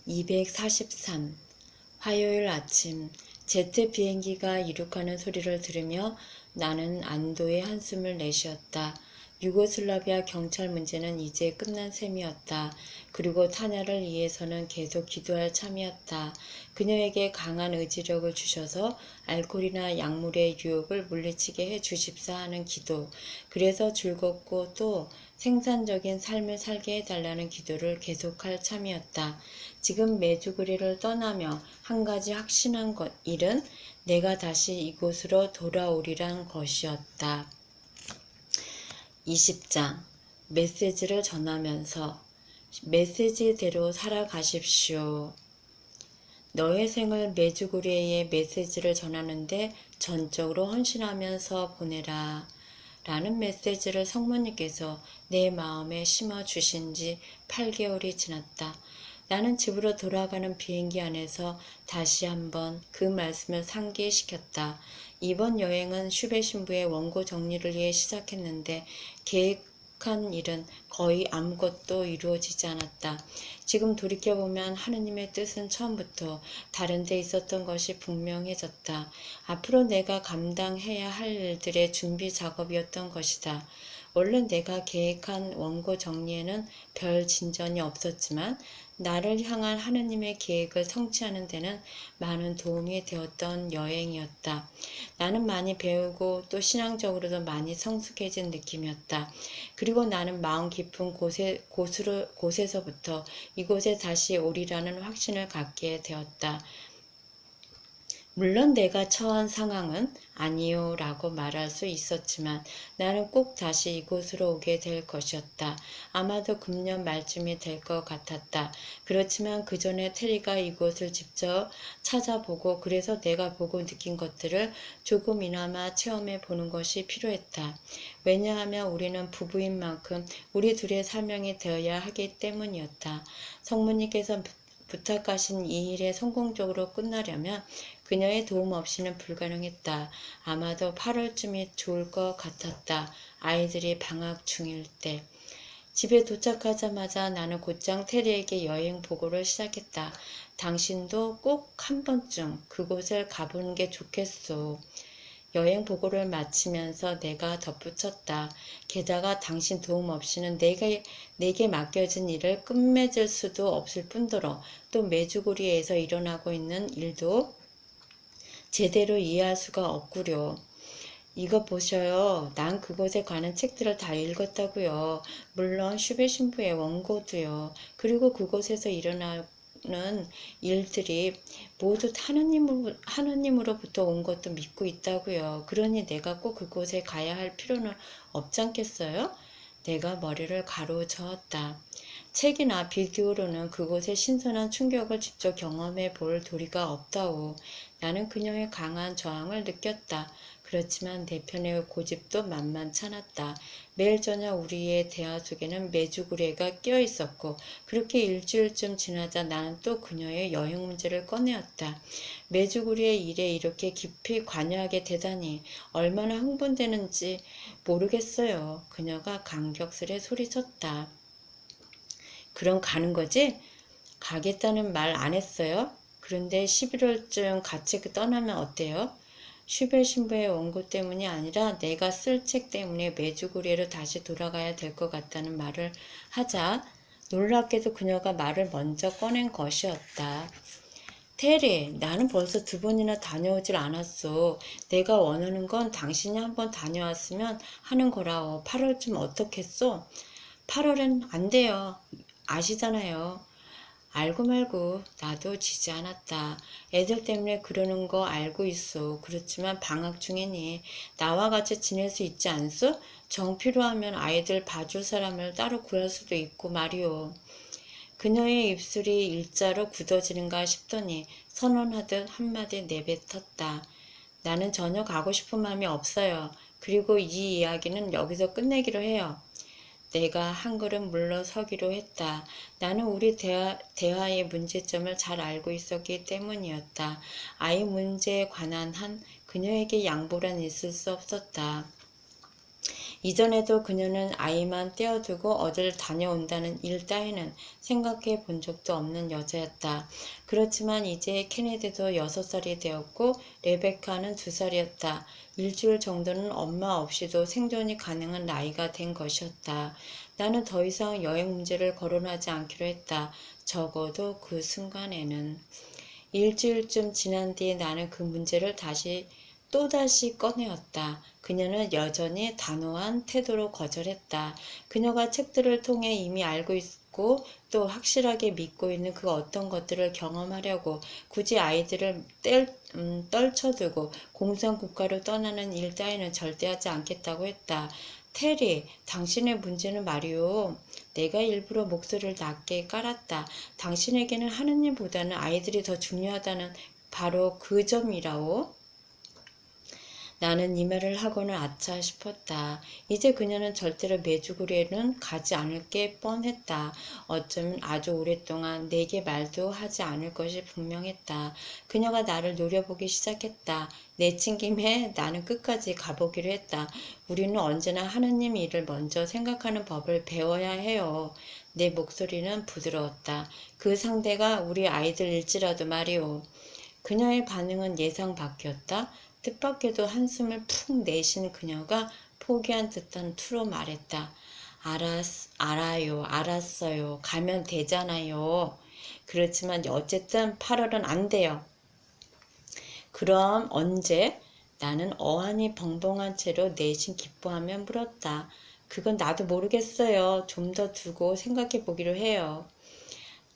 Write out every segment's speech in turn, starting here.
243. 화요일 아침 제트 비행기가 이륙하는 소리를 들으며 나는 안도의 한숨을 내쉬었다. 유고슬라비아 경찰 문제는 이제 끝난 셈이었다. 그리고 타냐를 위해서는 계속 기도할 참이었다. 그녀에게 강한 의지력을 주셔서 알코올이나 약물의 유혹을 물리치게 해 주십사 하는 기도. 그래서 즐겁고 또 생산적인 삶을 살게 해달라는 기도를 계속할 참이었다. 지금 메주구리를 떠나며 한 가지 확신한 일은 내가 다시 이곳으로 돌아오리란 것이었다. 20장 메시지를 전하면서 메시지대로 살아가십시오. 너의 생을 메주구리에 메시지를 전하는데 전적으로 헌신하면서 보내라. 라는 메시지를 성모님께서 내 마음에 심어주신 지 8개월이 지났다. 나는 집으로 돌아가는 비행기 안에서 다시 한번 그 말씀을 상기시켰다. 이번 여행은 슈베 신부의 원고 정리를 위해 시작했는데 계획한 일은 거의 아무것도 이루어지지 않았다. 지금 돌이켜보면 하느님의 뜻은 처음부터 다른 데 있었던 것이 분명해졌다. 앞으로 내가 감당해야 할 일들의 준비 작업이었던 것이다. 원래 내가 계획한 원고 정리에는 별 진전이 없었지만 나를 향한 하느님의 계획을 성취하는 데는 많은 도움이 되었던 여행이었다. 나는 많이 배우고 또 신앙적으로도 많이 성숙해진 느낌이었다. 그리고 나는 마음 깊은 곳에서부터 이곳에 다시 오리라는 확신을 갖게 되었다. 물론 내가 처한 상황은 아니요 라고 말할 수 있었지만 나는 꼭 다시 이곳으로 오게 될 것이었다. 아마도 금년 말쯤이 될 것 같았다. 그렇지만 그 전에 테리가 이곳을 직접 찾아보고 그래서 내가 보고 느낀 것들을 조금이나마 체험해 보는 것이 필요했다. 왜냐하면 우리는 부부인 만큼 우리 둘의 사명이 되어야 하기 때문이었다. 성모님께서 부탁하신 이 일에 성공적으로 끝나려면 그녀의 도움 없이는 불가능했다. 아마도 8월쯤이 좋을 것 같았다. 아이들이 방학 중일 때. 집에 도착하자마자 나는 곧장 테리에게 여행 보고를 시작했다. 당신도 꼭 한 번쯤 그곳을 가보는 게 좋겠소. 여행 보고를 마치면서 내가 덧붙였다. 게다가 당신 도움 없이는 내게 맡겨진 일을 끝맺을 수도 없을 뿐더러 또 메주고리에서 일어나고 있는 일도 제대로 이해할 수가 없구려. 이거 보셔요. 난 그곳에 관한 책들을 다 읽었다고요. 물론 슈베 신부의 원고도요. 그리고 그곳에서 일어나는 일들이 모두 하느님으로부터 온 것도 믿고 있다고요. 그러니 내가 꼭 그곳에 가야 할 필요는 없지 않겠어요? 내가 머리를 가로저었다. 책이나 비디오로는 그곳의 신선한 충격을 직접 경험해 볼 도리가 없다오. 나는 그녀의 강한 저항을 느꼈다. 그렇지만 내 편의 고집도 만만찮았다. 매일 저녁 우리의 대화 속에는 메주구레가 끼어 있었고 그렇게 일주일쯤 지나자 나는 또 그녀의 여행 문제를 꺼내었다. 메주구리의 일에 이렇게 깊이 관여하게 되다니 얼마나 흥분되는지 모르겠어요. 그녀가 감격스레 소리쳤다. 그럼 가는 거지? 가겠다는 말 안 했어요? 그런데 11월쯤 같이 떠나면 어때요? 슈베 신부의 원고 때문이 아니라 내가 쓸 책 때문에 메주고리로 다시 돌아가야 될 것 같다는 말을 하자 놀랍게도 그녀가 말을 먼저 꺼낸 것이었다. 테리, 나는 벌써 2번이나 다녀오질 않았어. 내가 원하는 건 당신이 한번 다녀왔으면 하는 거라오. 8월쯤 어떻겠어? 8월엔 안 돼요. 아시잖아요. 알고 말고 나도 지지 않았다. 애들 때문에 그러는 거 알고 있어. 그렇지만 방학 중이니 나와 같이 지낼 수 있지 않소? 정 필요하면 아이들 봐줄 사람을 따로 구할 수도 있고 말이오. 그녀의 입술이 일자로 굳어지는가 싶더니 선언하듯 한마디 내뱉었다. 나는 전혀 가고 싶은 마음이 없어요. 그리고 이 이야기는 여기서 끝내기로 해요. 내가 한 걸음 물러서기로 했다. 나는 우리 대화의 문제점을 잘 알고 있었기 때문이었다. 아이 문제에 관한 한 그녀에게 양보란 있을 수 없었다. 이전에도 그녀는 아이만 떼어두고 어딜 다녀온다는 일 따위는 생각해 본 적도 없는 여자였다. 그렇지만 이제 케네디도 6살이 되었고 레베카는 2살이었다. 일주일 정도는 엄마 없이도 생존이 가능한 나이가 된 것이었다. 나는 더 이상 여행 문제를 거론하지 않기로 했다. 적어도 그 순간에는. 일주일쯤 지난 뒤에 나는 그 문제를 또다시 꺼내었다. 그녀는 여전히 단호한 태도로 거절했다. 그녀가 책들을 통해 이미 알고 있고 또 확실하게 믿고 있는 그 어떤 것들을 경험하려고 굳이 아이들을 떨쳐두고 공산국가로 떠나는 일 따위는 절대 하지 않겠다고 했다. 테리, 당신의 문제는 말이오. 내가 일부러 목소리를 낮게 깔았다. 당신에게는 하느님보다는 아이들이 더 중요하다는 바로 그 점이라오. 나는 이 말을 하고는 아차 싶었다. 이제 그녀는 절대로 메주구리에는 가지 않을 게 뻔했다. 어쩌면 아주 오랫동안 내게 말도 하지 않을 것이 분명했다. 그녀가 나를 노려보기 시작했다. 내친 김에 나는 끝까지 가보기로 했다. 우리는 언제나 하느님 일을 먼저 생각하는 법을 배워야 해요. 내 목소리는 부드러웠다. 그 상대가 우리 아이들일지라도 말이오. 그녀의 반응은 예상 밖이었다. 뜻밖에도 한숨을 푹 내쉬는 그녀가 포기한 듯한 투로 말했다. 알아요. 알았어요. 가면 되잖아요. 그렇지만 어쨌든 8월은 안 돼요. 그럼 언제? 나는 어안이 벙벙한 채로 내심 기뻐하며 물었다. 그건 나도 모르겠어요. 좀 더 두고 생각해 보기로 해요.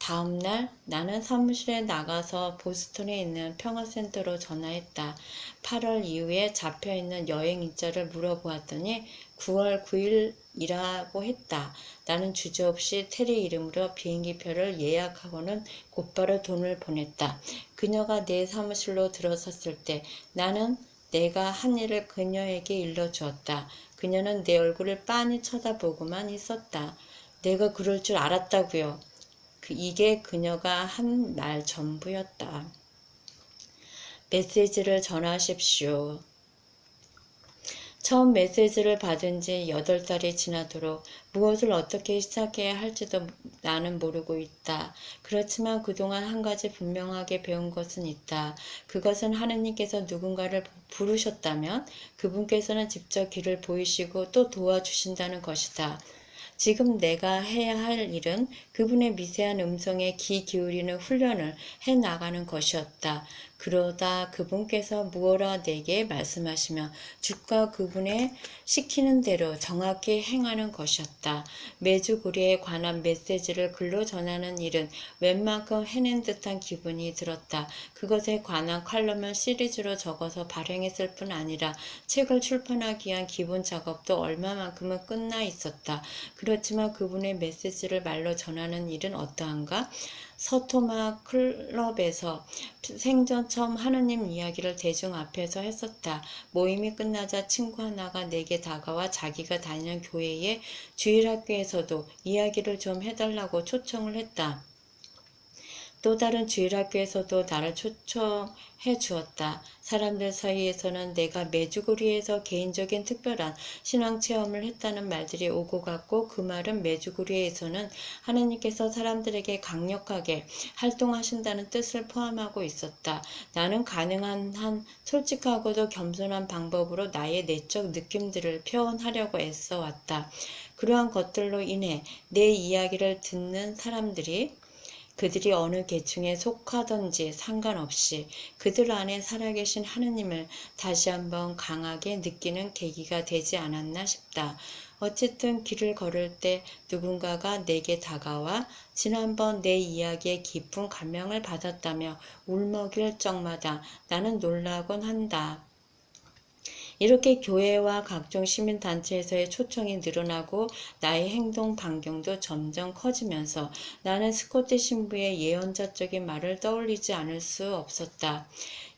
다음 날 나는 사무실에 나가서 보스턴에 있는 평화센터로 전화했다. 8월 이후에 잡혀있는 여행 일자를 물어보았더니 9월 9일이라고 했다. 나는 주저없이 테리 이름으로 비행기표를 예약하고는 곧바로 돈을 보냈다. 그녀가 내 사무실로 들어섰을 때 나는 내가 한 일을 그녀에게 일러주었다. 그녀는 내 얼굴을 빤히 쳐다보고만 있었다. 내가 그럴 줄 알았다고요. 이게 그녀가 한 말 전부였다. 메시지를 전하십시오. 처음 메시지를 받은 지 8달이 지나도록 무엇을 어떻게 시작해야 할지도 나는 모르고 있다. 그렇지만 그동안 한 가지 분명하게 배운 것은 있다. 그것은 하느님께서 누군가를 부르셨다면 그분께서는 직접 길을 보이시고 또 도와주신다는 것이다. 지금 내가 해야 할 일은 그분의 미세한 음성에 귀 기울이는 훈련을 해나가는 것이었다. 그러다 그분께서 무어라 내게 말씀하시며 주가 그분의 시키는 대로 정확히 행하는 것이었다. 메주구리에 관한 메시지를 글로 전하는 일은 웬만큼 해낸 듯한 기분이 들었다. 그것에 관한 칼럼을 시리즈로 적어서 발행했을 뿐 아니라 책을 출판하기 위한 기본 작업도 얼마만큼은 끝나 있었다. 그렇지만 그분의 메시지를 말로 전하는 일은 어떠한가? 서토마 클럽에서 생전 처음 하느님 이야기를 대중 앞에서 했었다. 모임이 끝나자 친구 하나가 내게 다가와 자기가 다니는 교회의 주일학교에서도 이야기를 좀 해달라고 초청을 했다. 또 다른 주일학교에서도 나를 초청해 주었다. 사람들 사이에서는 내가 메주구리에서 개인적인 특별한 신앙체험을 했다는 말들이 오고 갔고 그 말은 메주구리에서는 하느님께서 사람들에게 강력하게 활동하신다는 뜻을 포함하고 있었다. 나는 가능한 한 솔직하고도 겸손한 방법으로 나의 내적 느낌들을 표현하려고 애써왔다. 그러한 것들로 인해 내 이야기를 듣는 사람들이 그들이 어느 계층에 속하든지 상관없이 그들 안에 살아계신 하느님을 다시 한번 강하게 느끼는 계기가 되지 않았나 싶다. 어쨌든 길을 걸을 때 누군가가 내게 다가와 지난번 내 이야기에 깊은 감명을 받았다며 울먹일 적마다 나는 놀라곤 한다. 이렇게 교회와 각종 시민단체에서의 초청이 늘어나고 나의 행동 반경도 점점 커지면서 나는 스코트 신부의 예언자적인 말을 떠올리지 않을 수 없었다.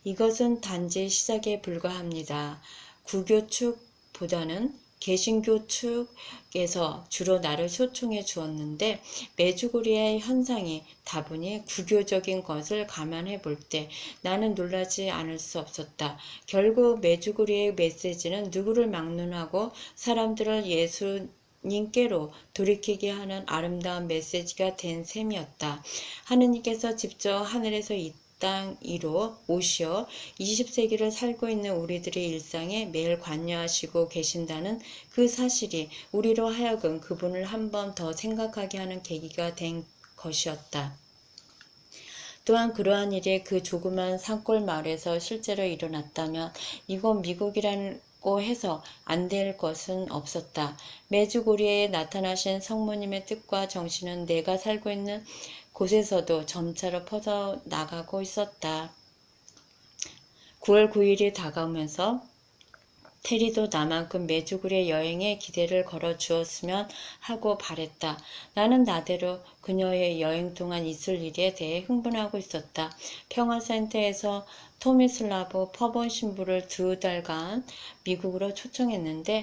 이것은 단지 시작에 불과합니다. 구교 측보다는 개신교 측에서 주로 나를 초청해 주었는데 메주고리의 현상이 다분히 구교적인 것을 감안해 볼 때 나는 놀라지 않을 수 없었다. 결국 메주고리의 메시지는 누구를 막론하고 사람들을 예수님께로 돌이키게 하는 아름다운 메시지가 된 셈이었다. 하느님께서 직접 하늘에서 이 땅 위로 오시어 20세기를 살고 있는 우리들의 일상에 매일 관여하시고 계신다는 그 사실이 우리로 하여금 그분을 한 번 더 생각하게 하는 계기가 된 것이었다. 또한 그러한 일이 그 조그만 산골 마을에서 실제로 일어났다면 이곳 미국이라고 해서 안 될 것은 없었다. 메주고리에 나타나신 성모님의 뜻과 정신은 내가 살고 있는 곳에서도 점차로 퍼져나가고 있었다. 9월 9일이 다가오면서 테리도 나만큼 메주고리의 여행에 기대를 걸어 주었으면 하고 바랬다. 나는 나대로 그녀의 여행 동안 있을 일에 대해 흥분하고 있었다. 평화센터에서 토미슬라브 퍼본 신부를 2달간 미국으로 초청했는데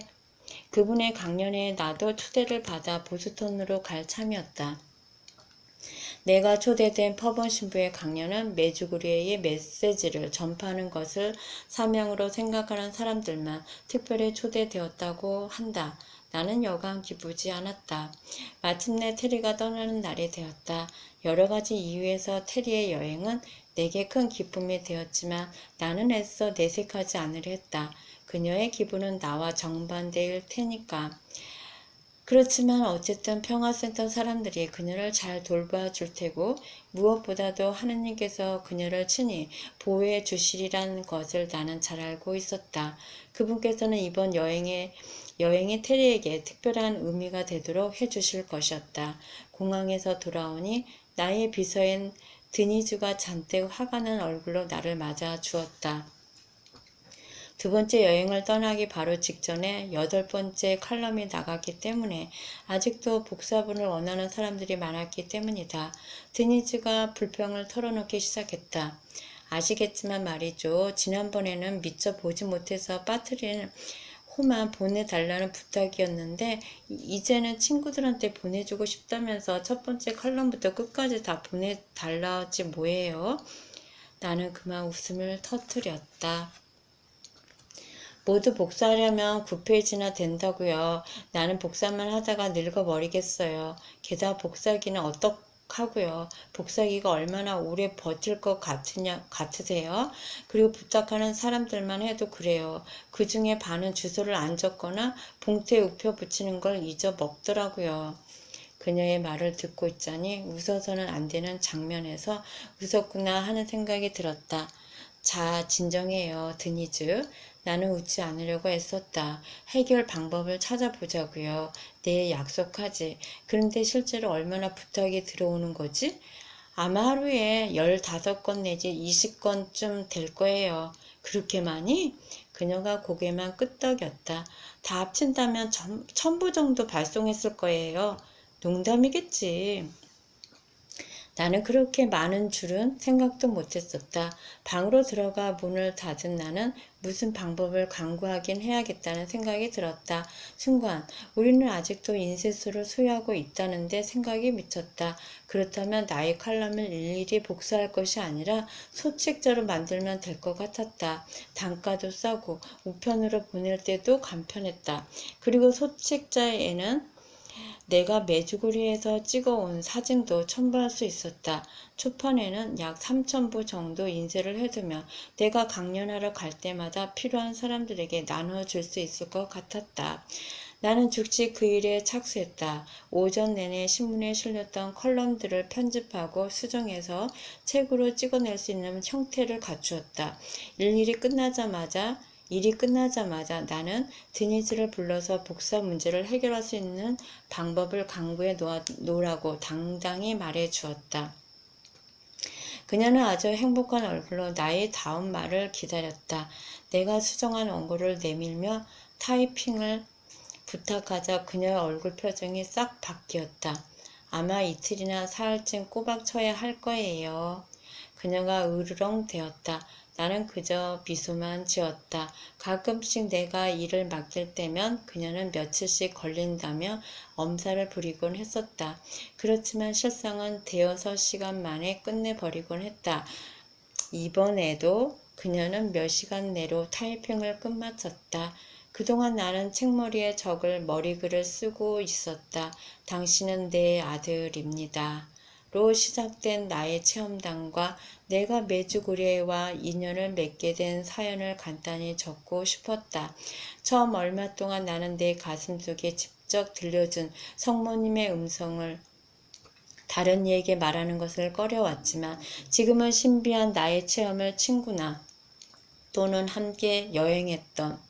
그분의 강연에 나도 초대를 받아 보스턴으로 갈 참이었다. 내가 초대된 퍼번 신부의 강연은 메주고리의 메시지를 전파하는 것을 사명으로 생각하는 사람들만 특별히 초대되었다고 한다. 나는 여간 기쁘지 않았다. 마침내 테리가 떠나는 날이 되었다. 여러 가지 이유에서 테리의 여행은 내게 큰 기쁨이 되었지만 나는 애써 내색하지 않으려 했다. 그녀의 기분은 나와 정반대일 테니까. 그렇지만 어쨌든 평화센터 사람들이 그녀를 잘 돌봐줄 테고 무엇보다도 하느님께서 그녀를 친히 보호해 주시리라는 것을 나는 잘 알고 있었다. 그분께서는 이번 여행이 테리에게 특별한 의미가 되도록 해주실 것이었다. 공항에서 돌아오니 나의 비서인 드니즈가 잔뜩 화가 난 얼굴로 나를 맞아 주었다. 2번째 여행을 떠나기 바로 직전에 8번째 칼럼이 나갔기 때문에 아직도 복사본을 원하는 사람들이 많았기 때문이다. 드니즈가 불평을 털어놓기 시작했다. 아시겠지만 말이죠. 지난번에는 미처 보지 못해서 빠뜨린 호만 보내달라는 부탁이었는데 이제는 친구들한테 보내주고 싶다면서 첫 번째 칼럼부터 끝까지 다 보내달라지 뭐예요? 나는 그만 웃음을 터뜨렸다. 모두 복사하려면 9페이지나 된다고요. 나는 복사만 하다가 늙어버리겠어요. 게다가 복사기는 어떡하고요. 복사기가 얼마나 오래 버틸 것 같으세요? 그리고 부탁하는 사람들만 해도 그래요. 그 중에 반은 주소를 안 적거나 봉투에 우표 붙이는 걸 잊어먹더라고요. 그녀의 말을 듣고 있자니 웃어서는 안 되는 장면에서 웃었구나 하는 생각이 들었다. 자, 진정해요, 드니즈. 나는 웃지 않으려고 애썼다. 해결 방법을 찾아보자고요. 내일 약속하지. 그런데 실제로 얼마나 부탁이 들어오는 거지? 아마 하루에 15건 내지 20건쯤 될 거예요. 그렇게 많이? 그녀가 고개만 끄덕였다. 다 합친다면 1000부 정도 발송했을 거예요. 농담이겠지. 나는 그렇게 많은 줄은 생각도 못했었다. 방으로 들어가 문을 닫은 나는 무슨 방법을 강구하긴 해야겠다는 생각이 들었다. 순간 우리는 아직도 인쇄소를 소유하고 있다는데 생각이 미쳤다. 그렇다면 나의 칼럼을 일일이 복사할 것이 아니라 소책자로 만들면 될 것 같았다. 단가도 싸고 우편으로 보낼 때도 간편했다. 그리고 소책자에는 내가 메주고리에서 찍어온 사진도 첨부할 수 있었다. 초판에는 약 3,000부 정도 인쇄를 해두며 내가 강연하러 갈 때마다 필요한 사람들에게 나눠줄 수 있을 것 같았다. 나는 즉시 그 일에 착수했다. 오전 내내 신문에 실렸던 컬럼들을 편집하고 수정해서 책으로 찍어낼 수 있는 형태를 갖추었다. 일이 끝나자마자 나는 드니즈를 불러서 복사 문제를 해결할 수 있는 방법을 강구해 놓으라고 당당히 말해 주었다. 그녀는 아주 행복한 얼굴로 나의 다음 말을 기다렸다. 내가 수정한 원고를 내밀며 타이핑을 부탁하자 그녀의 얼굴 표정이 싹 바뀌었다. 아마 이틀이나 사흘쯤 꼬박 쳐야 할 거예요. 그녀가 으르렁대었다. 나는 그저 미소만 지었다. 가끔씩 내가 일을 맡길 때면 그녀는 며칠씩 걸린다며 엄살을 부리곤 했었다. 그렇지만 실상은 대여섯 시간 만에 끝내버리곤 했다. 이번에도 그녀는 몇 시간 내로 타이핑을 끝마쳤다. 그동안 나는 책머리에 적을 머리글을 쓰고 있었다. 당신은 내 아들입니다. 로 시작된 나의 체험담과 내가 메주고리에와 인연을 맺게 된 사연을 간단히 적고 싶었다. 처음 얼마 동안 나는 내 가슴속에 직접 들려준 성모님의 음성을 다른 이에게 말하는 것을 꺼려왔지만 지금은 신비한 나의 체험을 친구나 또는 함께 여행했던